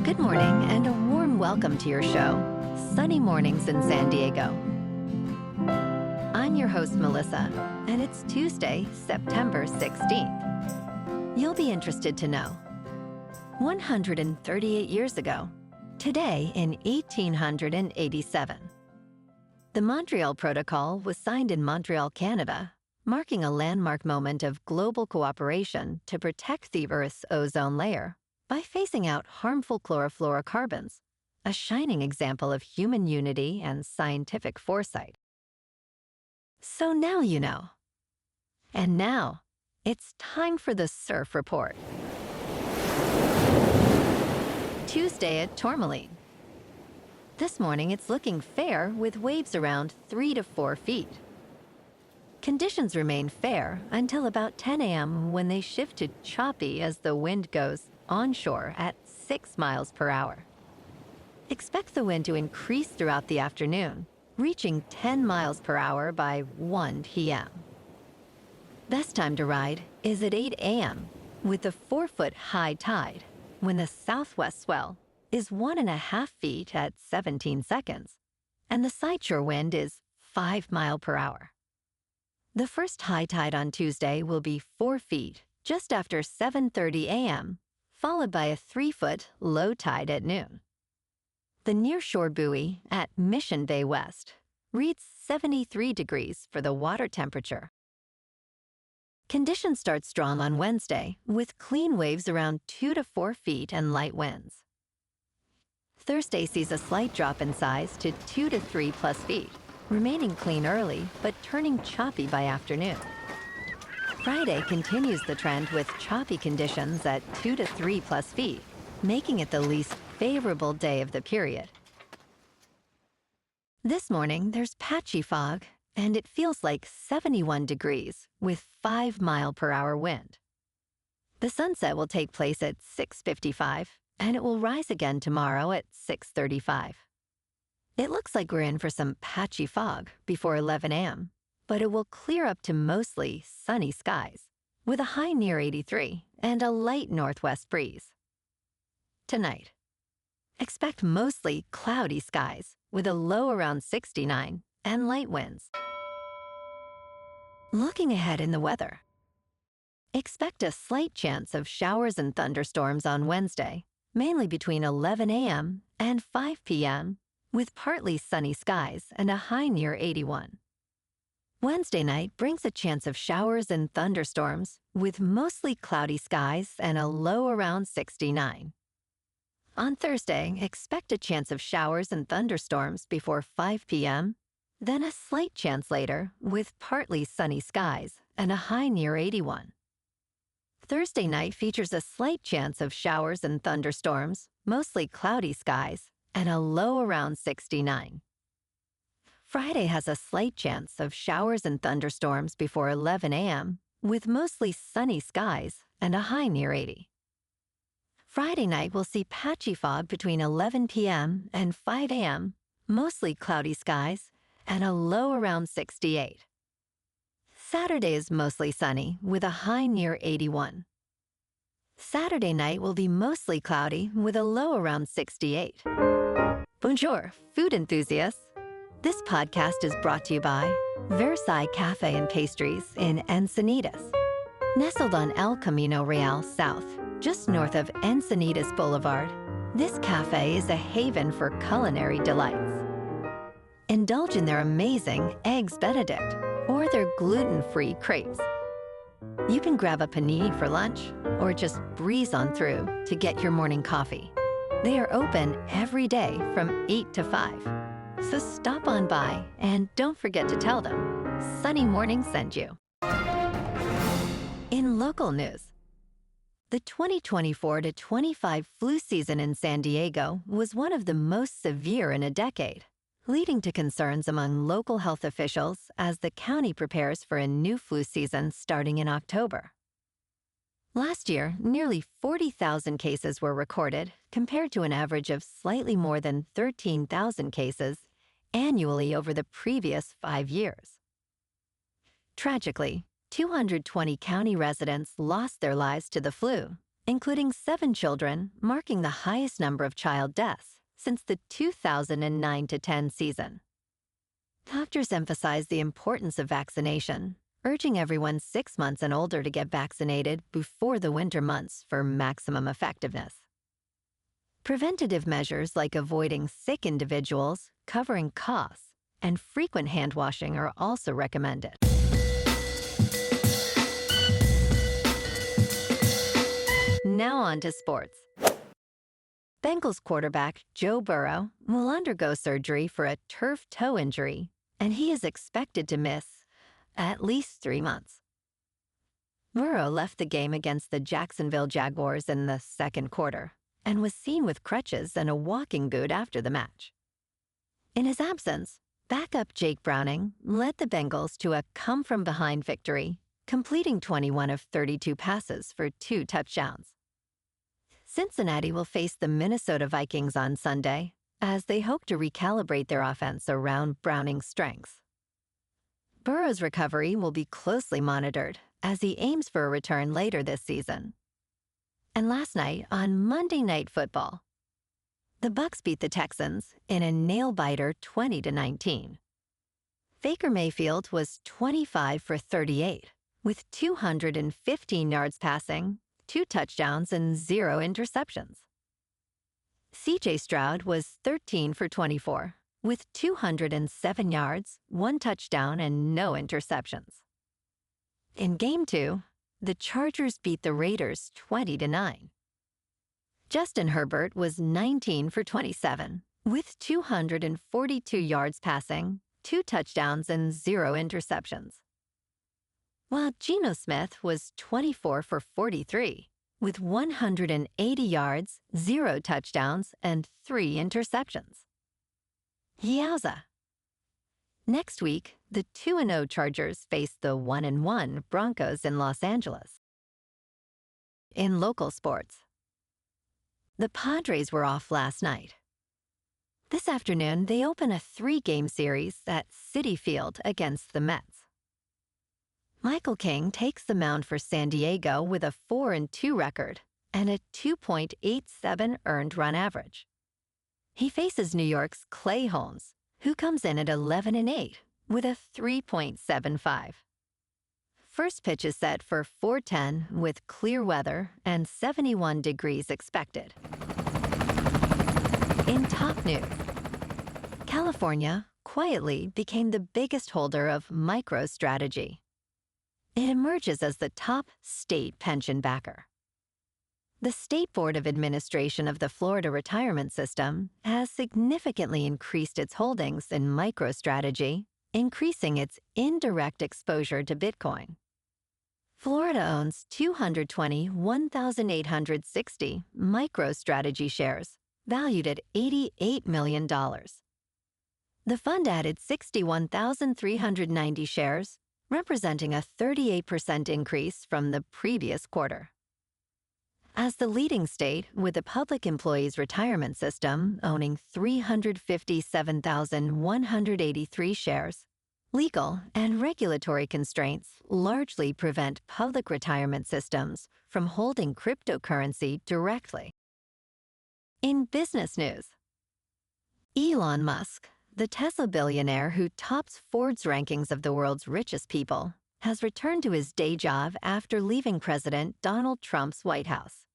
Good morning and a warm welcome to your show, Sunny Mornings in San Diego. I'm your host, Melissa, and it's Tuesday, September 16th. You'll be interested to know, 138 years ago, today in 1887, the Montreal Protocol was signed in Montreal, Canada, marking a landmark moment of global cooperation to protect the Earth's ozone layer by phasing out harmful chlorofluorocarbons, a shining example of human unity and scientific foresight. So now you know. And now, it's time for the Surf Report. Tuesday at Tourmaline. This morning it's looking fair with waves around 3 to 4 feet. Conditions remain fair until about 10 a.m. when they shift to choppy as the wind goes onshore at 6 miles per hour. Expect the wind to increase throughout the afternoon, reaching 10 miles per hour by 1 p.m. Best time to ride is at 8 a.m. with the 4-foot high tide, when the southwest swell is 1.5 feet at 17 seconds, and the sideshore wind is 5 miles per hour. The first high tide on Tuesday will be 4 feet just after 7:30 a.m., followed by a 3-foot low tide at noon. The nearshore buoy at Mission Bay West reads 73 degrees for the water temperature. Conditions start strong on Wednesday with clean waves around 2 to 4 feet and light winds. Thursday sees a slight drop in size to 2 to 3 plus feet, remaining clean early but turning choppy by afternoon. Friday continues the trend with choppy conditions at 2 to 3 plus feet, making it the least favorable day of the period. This morning, there's patchy fog, and it feels like 71 degrees with 5 mile per hour wind. The sunset will take place at 6:55, and it will rise again tomorrow at 6:35. It looks like we're in for some patchy fog before 11 a.m., but it will clear up to mostly sunny skies, with a high near 83 and a light northwest breeze. Tonight, expect mostly cloudy skies with a low around 69 and light winds. Looking ahead in the weather, expect a slight chance of showers and thunderstorms on Wednesday, mainly between 11 a.m. and 5 p.m., with partly sunny skies and a high near 81. Wednesday night brings a chance of showers and thunderstorms with mostly cloudy skies and a low around 69. On Thursday, expect a chance of showers and thunderstorms before 5 p.m., then a slight chance later with partly sunny skies and a high near 81. Thursday night features a slight chance of showers and thunderstorms, mostly cloudy skies, and a low around 69. Friday has a slight chance of showers and thunderstorms before 11 a.m., with mostly sunny skies and a high near 80. Friday night will see patchy fog between 11 p.m. and 5 a.m., mostly cloudy skies, and a low around 68. Saturday is mostly sunny, with a high near 81. Saturday night will be mostly cloudy, with a low around 68. Bonjour, food enthusiasts. This podcast is brought to you by Versailles Cafe and Pastries in Encinitas. Nestled on El Camino Real South, just north of Encinitas Boulevard, this cafe is a haven for culinary delights. Indulge in their amazing Eggs Benedict or their gluten-free crepes. You can grab a panini for lunch or just breeze on through to get your morning coffee. They are open every day from 8 to 5. So stop on by and don't forget to tell them Sunny Morning sent you. In local news, the 2024-25 flu season in San Diego was one of the most severe in a decade, leading to concerns among local health officials as the county prepares for a new flu season starting in October. Last year, nearly 40,000 cases were recorded, compared to an average of slightly more than 13,000 cases annually over the previous 5 years. Tragically, 220 county residents lost their lives to the flu, including 7 children, marking the highest number of child deaths since the 2009-10 season. Doctors emphasize the importance of vaccination, urging everyone 6 months and older to get vaccinated before the winter months for maximum effectiveness. Preventative measures like avoiding sick individuals, covering coughs, and frequent hand washing are also recommended. Now on to sports. Bengals quarterback Joe Burrow will undergo surgery for a turf toe injury, and he is expected to miss at least 3 months. Burrow left the game against the Jacksonville Jaguars in the second quarter and was seen with crutches and a walking boot after the match. In his absence, backup Jake Browning led the Bengals to a come-from-behind victory, completing 21 of 32 passes for 2 touchdowns. Cincinnati will face the Minnesota Vikings on Sunday as they hope to recalibrate their offense around Browning's strengths. Burrow's recovery will be closely monitored as he aims for a return later this season. And last night on Monday Night Football, the Bucs beat the Texans in a nail-biter 20-19. Baker Mayfield was 25 for 38, with 215 yards passing, 2 touchdowns, and 0 interceptions. C.J. Stroud was 13 for 24, with 207 yards, 1 touchdown, and no interceptions. In Game 2, the Chargers beat the Raiders 20-9. Justin Herbert was 19 for 27, with 242 yards passing, 2 touchdowns, and 0 interceptions. While Geno Smith was 24 for 43, with 180 yards, 0 touchdowns, and 3 interceptions. Yowza! Next week, the 2-0 Chargers face the 1-1 Broncos in Los Angeles. In local sports, the Padres were off last night. This afternoon, they open a 3-game series at Citi Field against the Mets. Michael King takes the mound for San Diego with a 4-2 record and a 2.87 earned run average. He faces New York's Clay Holmes, who comes in at 11-8 with a 3.75. First pitch is set for 4:10 with clear weather and 71 degrees expected. In top news, California quietly became the biggest holder of MicroStrategy. It emerges as the top state pension backer. The State Board of Administration of the Florida Retirement System has significantly increased its holdings in MicroStrategy, increasing its indirect exposure to Bitcoin. Florida owns 220 1,860 MicroStrategy shares, valued at $88 million. The fund added 61,390 shares, representing a 38% increase from the previous quarter. As the leading state with the Public Employees Retirement System owning 357,183 shares, legal and regulatory constraints largely prevent public retirement systems from holding cryptocurrency directly. In business news, Elon Musk, the Tesla billionaire who tops Forbes rankings of the world's richest people, has returned to his day job after leaving President Donald Trump's White House.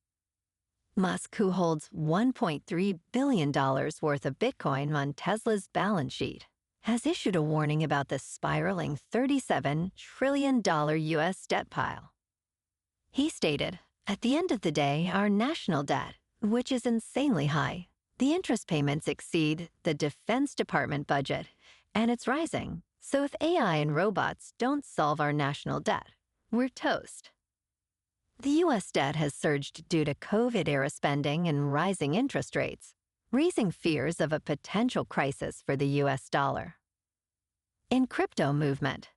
Musk, who holds $1.3 billion worth of Bitcoin on Tesla's balance sheet, has issued a warning about the spiraling $37 trillion U.S. debt pile. He stated, "At the end of the day, our national debt, which is insanely high, the interest payments exceed the Defense Department budget, and it's rising. So if AI and robots don't solve our national debt, we're toast." The U.S. debt has surged due to COVID-era spending and rising interest rates, raising fears of a potential crisis for the U.S. dollar. In crypto movement,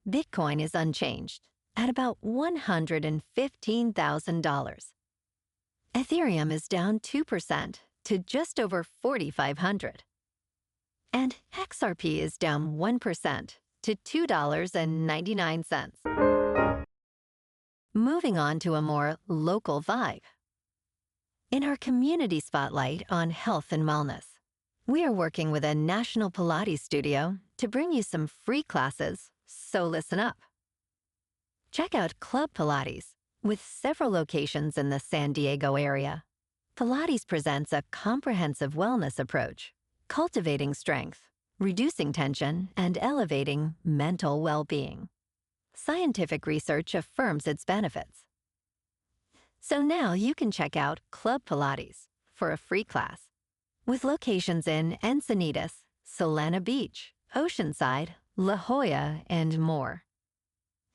Bitcoin is unchanged at about $115,000. Ethereum is down 2% to just over 4,500. And XRP is down 1% to $2.99. Moving on to a more local vibe, In our community spotlight on health and wellness, we are working with a national Pilates studio to bring you some free classes, so listen up. Check out Club Pilates, with several locations in the San Diego area. Pilates presents a comprehensive wellness approach, cultivating strength, reducing tension, and elevating mental well-being. Scientific research affirms its benefits. So now you can check out Club Pilates for a free class, with locations in Encinitas, Solana Beach, Oceanside, La Jolla, and more.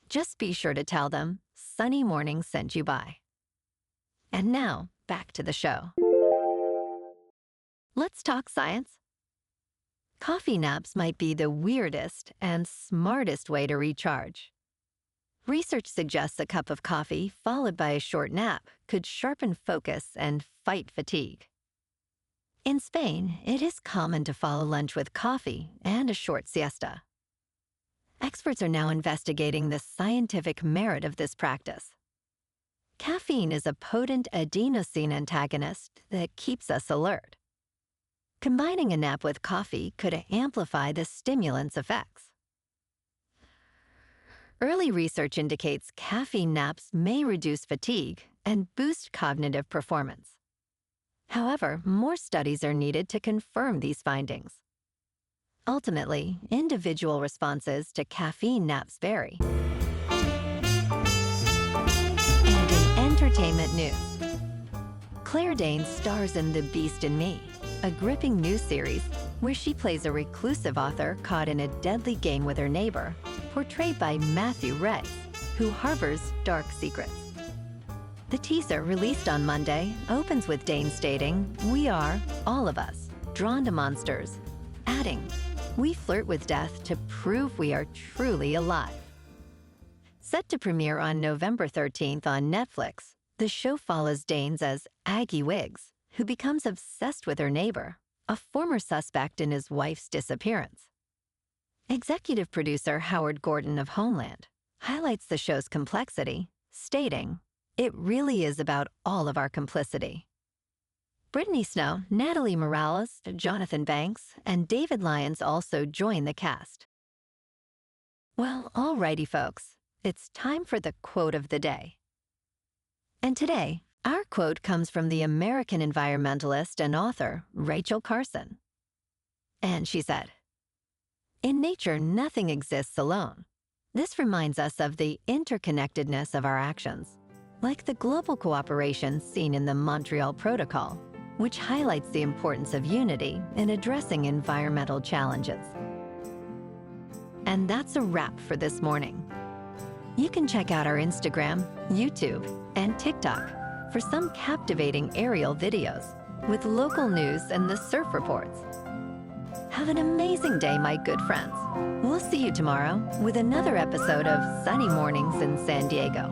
Just be sure to tell them Sunny Morning sent you by. And now, back to the show. Let's talk science. Coffee naps might be the weirdest and smartest way to recharge. Research suggests a cup of coffee followed by a short nap could sharpen focus and fight fatigue. In Spain, it is common to follow lunch with coffee and a short siesta. Experts are now investigating the scientific merit of this practice. Caffeine is a potent adenosine antagonist that keeps us alert. Combining a nap with coffee could amplify the stimulant's effects. Early research indicates caffeine naps may reduce fatigue and boost cognitive performance. However, more studies are needed to confirm these findings. Ultimately, individual responses to caffeine naps vary. And in entertainment news, Claire Danes stars in The Beast in Me, a gripping new series where she plays a reclusive author caught in a deadly game with her neighbor, portrayed by Matthew Rhys, who harbors dark secrets. The teaser, released on Monday, opens with Dane stating, "We are, all of us, drawn to monsters," adding, "We flirt with death to prove we are truly alive." Set to premiere on November 13th on Netflix, the show follows Danes as Aggie Wiggs, who becomes obsessed with her neighbor, a former suspect in his wife's disappearance. Executive producer Howard Gordon of Homeland highlights the show's complexity, stating, "It really is about all of our complicity." Brittany Snow, Natalie Morales, Jonathan Banks, and David Lyons also join the cast. Well, alrighty folks, it's time for the quote of the day. And today, our quote comes from the American environmentalist and author Rachel Carson. And she said, "In nature, nothing exists alone. This reminds us of the interconnectedness of our actions, like the global cooperation seen in the Montreal Protocol, which highlights the importance of unity in addressing environmental challenges." And that's a wrap for this morning. You can check out our Instagram, YouTube, and TikTok for some captivating aerial videos with local news and the surf reports. Have an amazing day, my good friends. We'll see you tomorrow with another episode of Sunny Mornings in San Diego.